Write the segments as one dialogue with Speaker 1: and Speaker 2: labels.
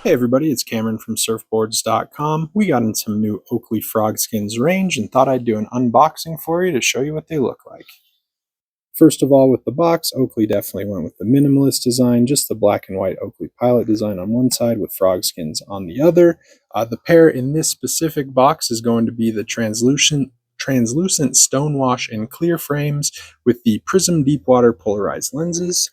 Speaker 1: Hey everybody, it's Cameron from Surfboards.com. We got in some new Oakley Frogskins Range and thought I'd do an unboxing for you to show you what they look like. First of all, with the box, Oakley definitely went with the minimalist design, just the black and white Oakley Pilot design on one side with Frogskins on the other. The pair in this specific box is going to be the translucent stonewash and clear frames with the Prism Deepwater polarized lenses.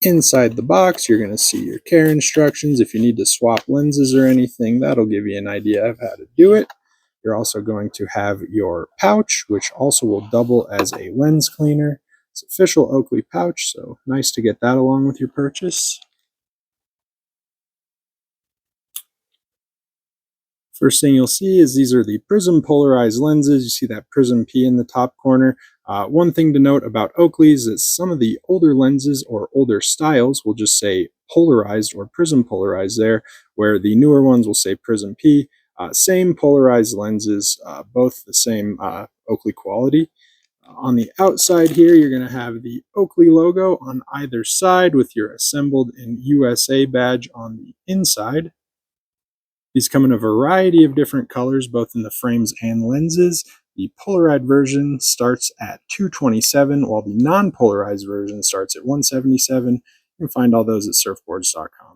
Speaker 1: Inside the box, you're going to see your care instructions. If you need to swap lenses or anything, that'll give you an idea of how to do it. You're also going to have your pouch, which also will double as a lens cleaner. It's official Oakley pouch, so nice to get that along with your purchase. First thing you'll see is these are the Prism polarized lenses. You see that Prism P in the top corner. One thing to note about Oakley's is some of the older lenses or older styles will just say polarized or Prism polarized there, where the newer ones will say Prism P. Same polarized lenses, both the same Oakley quality. On the outside here, you're going to have the Oakley logo on either side with your assembled in USA badge on the inside. These come in a variety of different colors, both in the frames and lenses. The polarized version starts at $227, while the non-polarized version starts at $177. You can find all those at surfboards.com.